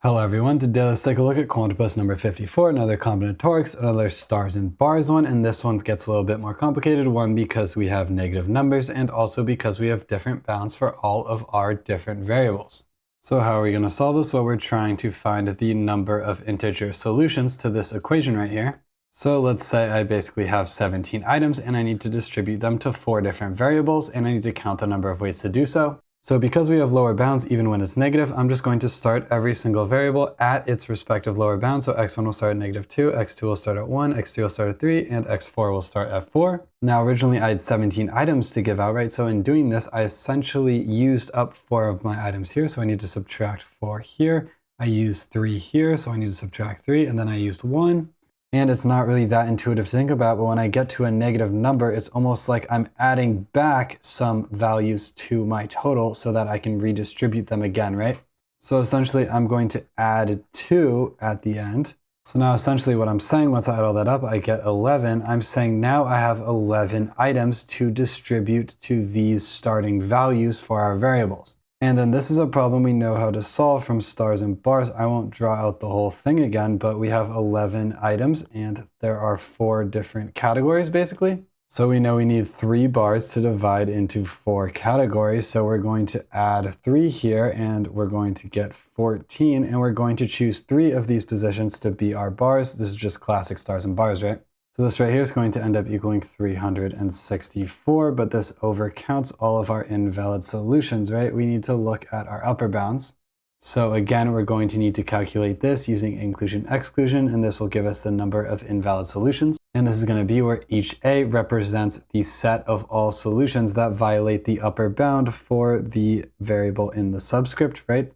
Hello everyone, today let's take a look at Quantipus number 54, another combinatorics, another stars and bars one, and this one gets a little bit more complicated, one because we have negative numbers and also because we have different bounds for all of our different variables. So how are we going to solve this? Well, we're trying to find the number of integer solutions to this equation right here. So let's say I basically have 17 items and I need to distribute them to 4 different variables and I need to count the number of ways to do so. So because we have lower bounds even when it's negative, I'm just going to start every single variable at its respective lower bound. So x1 will start at -2, x2 will start at 1, x3 will start at 3, and x4 will start at 4. Now originally I had 17 items to give out, right? So in doing this, I essentially used up 4 of my items here. So I need to subtract 4 here. I used 3 here, so I need to subtract 3, and then I used 1. And it's not really that intuitive to think about, but when I get to a negative number, it's almost like I'm adding back some values to my total so that I can redistribute them again, right? So essentially, I'm going to add 2 at the end. So now essentially what I'm saying, once I add all that up, I get 11. I'm saying now I have 11 items to distribute to these starting values for our variables. And then this is a problem we know how to solve from stars and bars. I won't draw out the whole thing again, but we have 11 items and there are 4 different categories basically. So we know we need 3 bars to divide into 4 categories. So we're going to add 3 here and we're going to get 14 and we're going to choose 3 of these positions to be our bars. This is just classic stars and bars, right? So this right here is going to end up equaling 364, but this overcounts all of our invalid solutions, right? We need to look at our upper bounds. So again, we're going to need to calculate this using inclusion-exclusion, and this will give us the number of invalid solutions. And this is going to be where each A represents the set of all solutions that violate the upper bound for the variable in the subscript, right?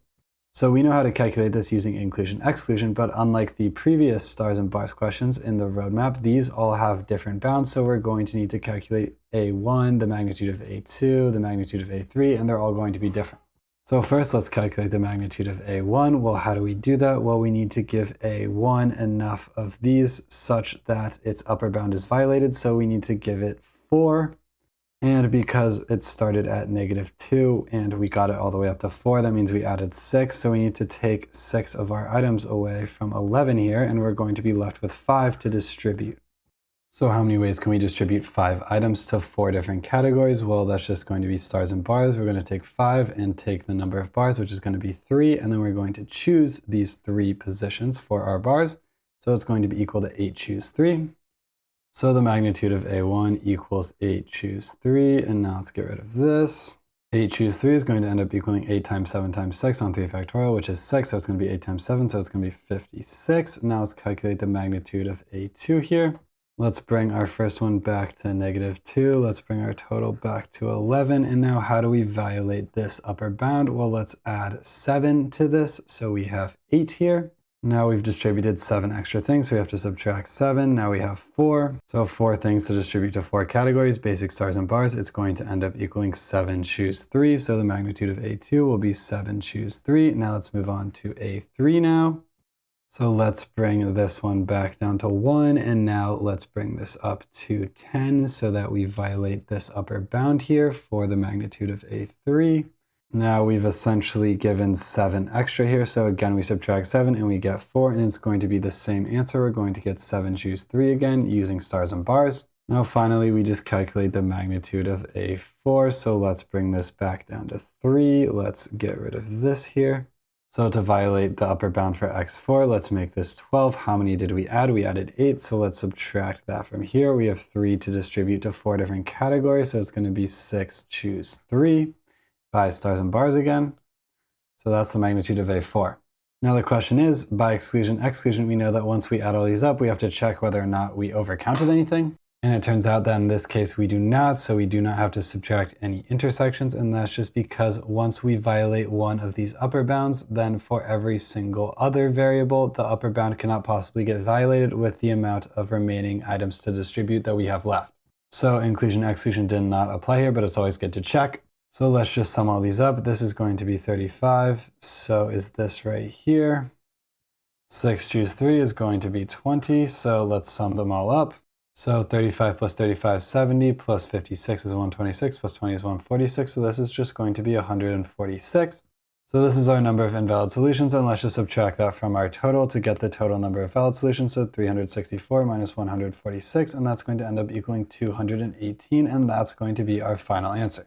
So we know how to calculate this using inclusion-exclusion, but unlike the previous stars and bars questions in the roadmap, these all have different bounds. So we're going to need to calculate A1, the magnitude of A2, the magnitude of A3, and they're all going to be different. So first, let's calculate the magnitude of A1. Well, how do we do that? Well, we need to give A1 enough of these such that its upper bound is violated. So we need to give it 4. And because it started at -2 and we got it all the way up to 4, that means we added 6. So we need to take 6 of our items away from 11 here, and we're going to be left with 5 to distribute. So how many ways can we distribute 5 items to 4 different categories? Well, that's just going to be stars and bars. We're going to take 5 and take the number of bars, which is going to be 3. And then we're going to choose these 3 positions for our bars. So it's going to be equal to 8 choose 3. So the magnitude of A1 equals 8 choose 3, and now let's get rid of this. 8 choose 3 is going to end up equaling 8 times 7 times 6 on 3 factorial, which is 6, so it's going to be 8 times 7, so it's going to be 56. Now let's calculate the magnitude of A2 here. Let's bring our first one back to -2. Let's bring our total back to 11, and now how do we violate this upper bound? Well, let's add 7 to this, so we have 8 here. Now we've distributed 7 extra things, so we have to subtract 7. Now we have 4. So 4 things to distribute to 4 categories, basic stars and bars. It's going to end up equaling 7 choose 3. So the magnitude of A2 will be 7 choose 3. Now let's move on to A3 now. So let's bring this one back down to 1. And now let's bring this up to 10 so that we violate this upper bound here for the magnitude of A3. Now we've essentially given 7 extra here. So again, we subtract 7 and we get 4, and it's going to be the same answer. We're going to get 7 choose 3 again using stars and bars. Now finally, we just calculate the magnitude of A4. So let's bring this back down to 3. Let's get rid of this here. So to violate the upper bound for x4, let's make this 12. How many did we add? We added 8. So let's subtract that from here. We have 3 to distribute to 4 different categories. So it's going to be 6 choose 3. By stars and bars again. So that's the magnitude of A4. Now the question is, by exclusion, we know that once we add all these up, we have to check whether or not we overcounted anything. And it turns out that in this case, we do not. So we do not have to subtract any intersections. And that's just because once we violate one of these upper bounds, then for every single other variable, the upper bound cannot possibly get violated with the amount of remaining items to distribute that we have left. So inclusion-exclusion did not apply here, but it's always good to check. So let's just sum all these up. This is going to be 35. So is this right here? 6 choose 3 is going to be 20. So let's sum them all up. So 35 plus 35 is 70, plus 56 is 126, plus 20 is 146. So this is just going to be 146. So this is our number of invalid solutions, and let's just subtract that from our total to get the total number of valid solutions. So 364 minus 146, and that's going to end up equaling 218, and that's going to be our final answer.